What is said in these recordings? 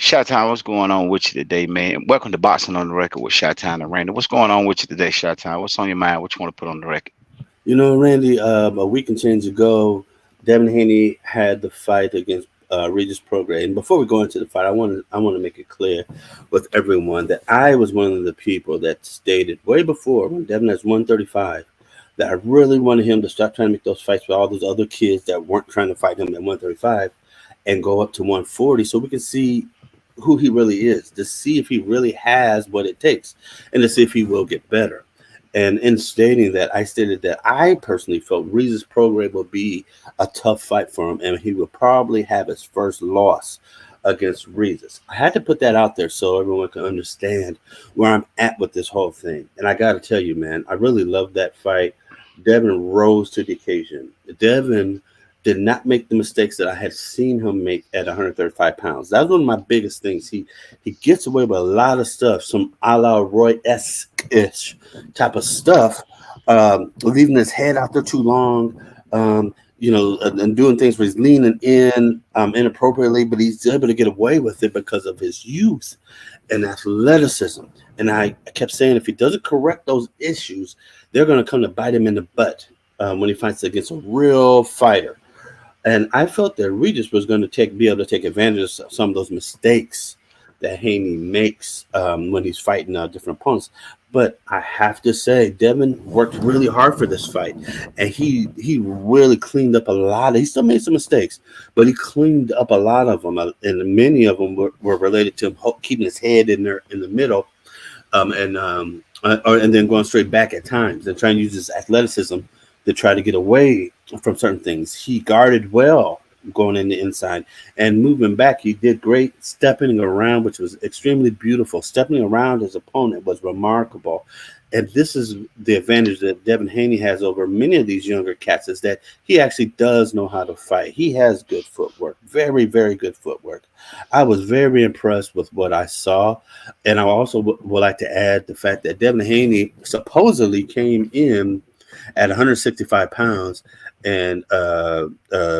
Shot what's going on with you today, man? Welcome to Boxing on the Record with Shot and Randy. What's going on with you today, Shot What's on your mind? What you want to put on the record? Randy, a week and change ago, Devin Haney had the fight against Regis Prograis. And before we go into the fight, I want to make it clear with everyone that I was one of the people that stated way before when Devin has 135 that I really wanted him to stop trying to make those fights with all those other kids that weren't trying to fight him at 135 and go up to 140 so we can see who he really is, to see if he really has what it takes, and to see if he will get better. And in stating that, I stated that I personally felt Reese's program would be a tough fight for him, and he would probably have his first loss against Reese's. I had to put that out there so everyone can understand where I'm at with this whole thing. And I got to tell you, man, I really love that fight. Devin rose to the occasion. Devin did not make the mistakes that I had seen him make at 135 pounds. That was one of my biggest things. He gets away with a lot of stuff, some a la Roy-esque-ish type of stuff, leaving his head out there too long, and doing things where he's leaning in inappropriately, but he's able to get away with it because of his youth and athleticism. And I kept saying if he doesn't correct those issues, they're going to come to bite him in the butt when he fights against a real fighter. And I felt that Regis was going to be able to take advantage of some of those mistakes that Haney makes when he's fighting different opponents. But I have to say, Devin worked really hard for this fight, and he really cleaned up a lot. He still made some mistakes, but he cleaned up a lot of them, and many of them were related to him keeping his head in there in the middle, and then going straight back at times and trying to use his athleticism to try to get away from certain things. He guarded well going in the inside and moving back. He did great stepping around, which was extremely beautiful. Stepping around his opponent was remarkable. And this is the advantage that Devin Haney has over many of these younger cats, is that he actually does know how to fight. He has good footwork, very, very good footwork. I was very impressed with what I saw. And I also would like to add the fact that Devin Haney supposedly came in at 165 pounds, and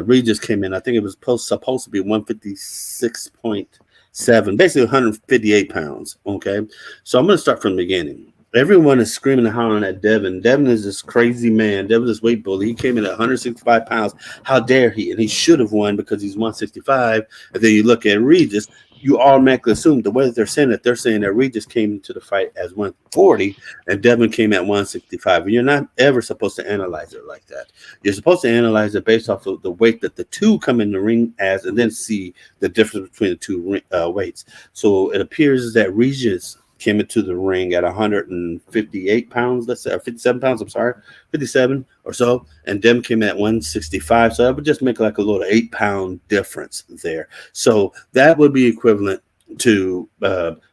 Regis came in. I think it was supposed to be 156.7, basically 158 pounds. Okay, so I'm going to start from the beginning. Everyone is screaming and hollering at Devin. Devin is this crazy man. Devin is weight bully. He came in at 165 pounds. How dare he? And he should have won because he's 165. And then you look at Regis, you automatically assume the way that they're saying that Regis came into the fight as 140 and Devin came at 165. And you're not ever supposed to analyze it like that. You're supposed to analyze it based off of the weight that the two come in the ring as, and then see the difference between the two weights. So it appears that Regis came into the ring at 158 pounds, let's say, or 57 pounds, I'm sorry, 57 or so, and Dem came at 165. So that would just make like a little 8-pound difference there. So that would be equivalent to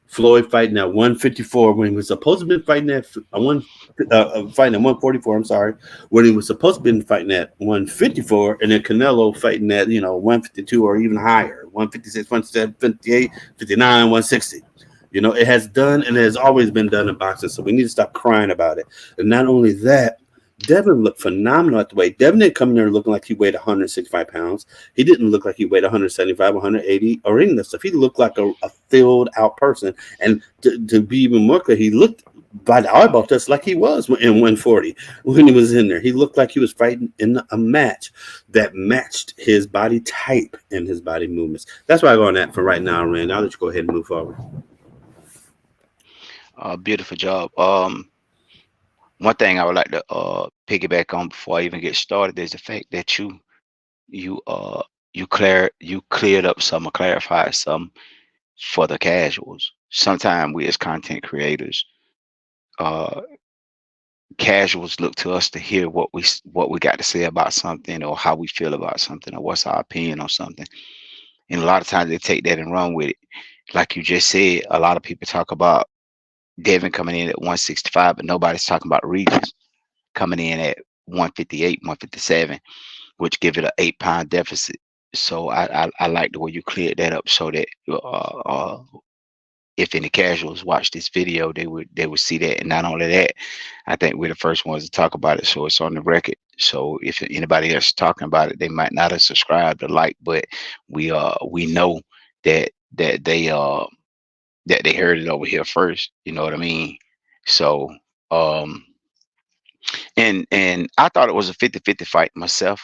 Floyd fighting at 154 when he was supposed to be fighting at fighting at 144. I'm sorry, when he was supposed to be fighting at 154, and then Canelo fighting at 152 or even higher, 156, 158, 59, 160. It has done and it has always been done in boxing, so we need to stop crying about it. And not only that, Devin looked phenomenal at the weight. Devin didn't come in there looking like he weighed 165 pounds. He didn't look like he weighed 175, 180, or any of that stuff. He looked like a filled out person. And to be even more clear, he looked by the eyeball test like he was in 140 when he was in there. He looked like he was fighting in a match that matched his body type and his body movements. That's why I go on that for right now, Rand. I'll let you go ahead and move forward. Beautiful job. One thing I would like to piggyback on before I even get started is the fact that you uh you cleared up some or clarified some for the casuals. Sometimes we as content creators, uh casuals look to us to hear what we got to say about something, or how we feel about something, or what's our opinion on something. And a lot of times they take that and run with it. Like you just said, a lot of people talk about Devin coming in at 165, but nobody's talking about Regis coming in at 158, 157, which give it an 8-pound deficit. So I like the way you cleared that up, so that if any casuals watch this video, they would see that. And not only that, I think we're the first ones to talk about it, so it's on the record. So if anybody else is talking about it, they might not have subscribed or like, but we know that that they heard it over here first. You know what I mean? So um and I thought it was a 50-50 fight myself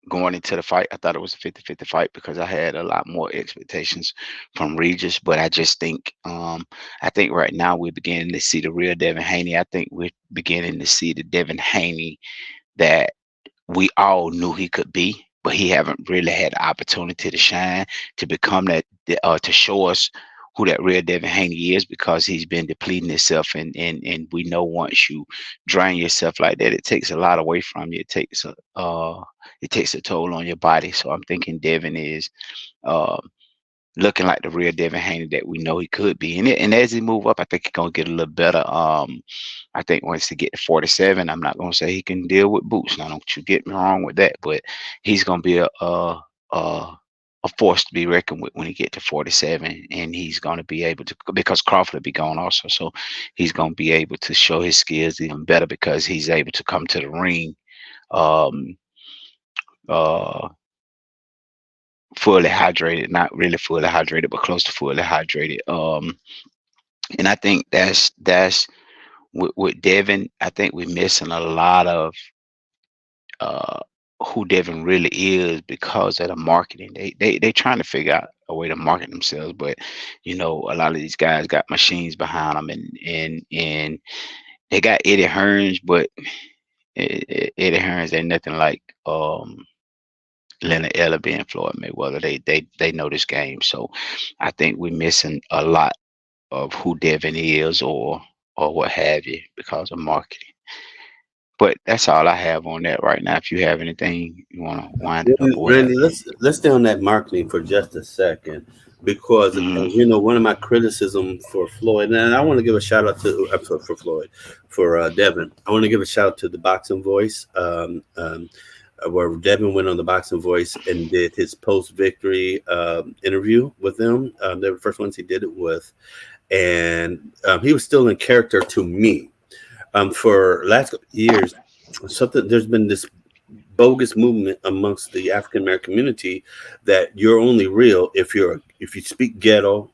going into the fight. I thought it was a 50-50 fight because I had a lot more expectations from Regis, but I think right now we're beginning to see the real Devin Haney. I think we're beginning to see the Devin Haney that we all knew he could be, but he haven't really had the opportunity to shine, to become that, to show us who that real Devin Haney is, because he's been depleting himself, and we know once you drain yourself like that, it takes a lot away from you. It takes a toll on your body. So I'm thinking Devin is uh, looking like the real Devin Haney that we know he could be. And as he move up, I think he's gonna get a little better. I think once he get to 47, I'm not gonna say he can deal with Boots. Now, don't you get me wrong with that, but he's gonna be a a force to be reckoned with when he get to 47, and he's gonna be able to, because Crawford will be gone also, so he's gonna be able to show his skills even better because he's able to come to the ring um uh fully hydrated, not really fully hydrated, but close to fully hydrated. And I think that's with Devin. I think we're missing a lot of uh, who Devin really is because of the marketing. They trying to figure out a way to market themselves, but a lot of these guys got machines behind them, and they got Eddie Hearns, but Eddie Hearns ain't nothing like Leonard Ellerby and Floyd Mayweather. They know this game, so I think we're missing a lot of who Devin is, or what have you, because of marketing. But that's all I have on that right now. If you have anything you want to wind it up or what have Randy, you. let's stay on that marketing for just a second, because Hmm. one of my criticism for Floyd, and I want to give a shout out to for Floyd, for Devin. I want to give a shout out to the Boxing Voice, where Devin went on the Boxing Voice and did his post victory interview with them. They were the first ones he did it with, and he was still in character to me. For last couple of years, something there's been this bogus movement amongst the African American community that you're only real if you speak ghetto,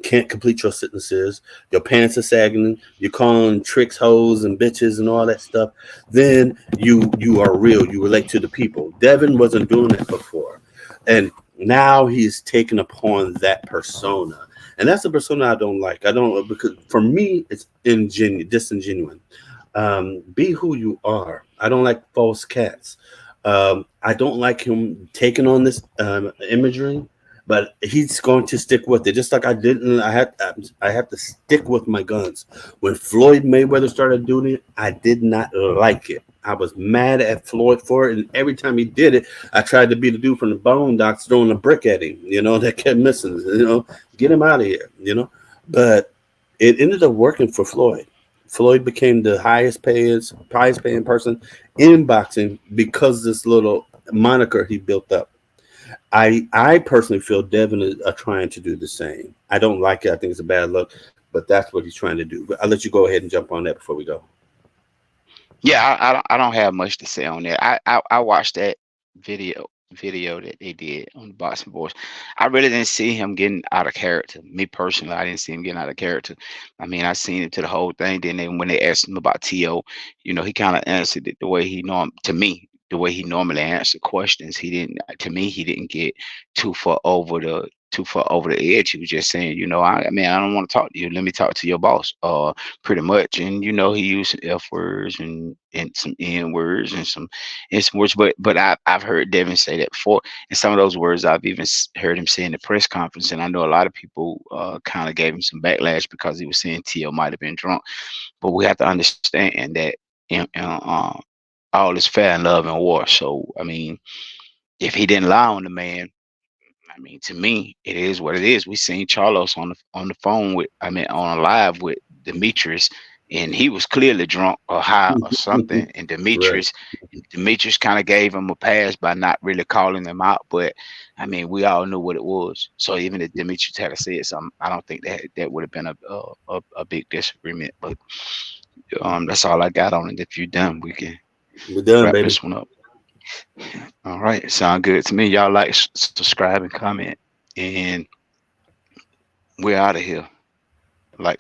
can't complete your sentences, your pants are sagging, you're calling tricks hoes and bitches and all that stuff, then you are real. You relate to the people. Devin wasn't doing that before, and now he's taken upon that persona. And that's a persona I don't like. I don't, because for me it's disingenuous. Be who you are. I don't like false cats. I don't like him taking on this imagery, but he's going to stick with it. Just like I didn't, I have to stick with my guns. When Floyd Mayweather started doing it, I did not like it. I was mad at Floyd for it, and every time he did it, I tried to be the dude from the Bone Docs throwing a brick at him. That kept missing. Get him out of here. But it ended up working for Floyd. Floyd became the highest paying person in boxing because this little moniker he built up. I personally feel Devin is trying to do the same. I don't like it. I think it's a bad look, but that's what he's trying to do. But I'll let you go ahead and jump on that before we go. Yeah, I don't have much to say on that. I watched that video that they did on the Boxing Boys. I really didn't see him getting out of character. Me personally, I didn't see him getting out of character. I mean, I seen him to the whole thing. When they asked him about T.O., he kind of answered it the way to me, the way he normally answered questions. He didn't, to me, he didn't get too far over the edge. He was just saying, I don't want to talk to you. Let me talk to your boss. Pretty much. And he used some F words and some N words and some words. But I've heard Devin say that before, and some of those words I've even heard him say in the press conference. And I know a lot of people kind of gave him some backlash because he was saying T.O. might have been drunk. But we have to understand that all is fair in love and war. So I mean, if he didn't lie on the man, I mean, to me, it is what it is. We seen Charlos on the phone on a live with Demetrius, and he was clearly drunk or high or something. And Right. Demetrius kind of gave him a pass by not really calling him out. But I mean, we all knew what it was. So even if Demetrius had said something, I don't think that would have been a big disagreement. But that's all I got on it. If you're done, we can We're done, wrap baby. this one up. All right, sound good to me. Y'all like, subscribe, and comment, and We're out of here.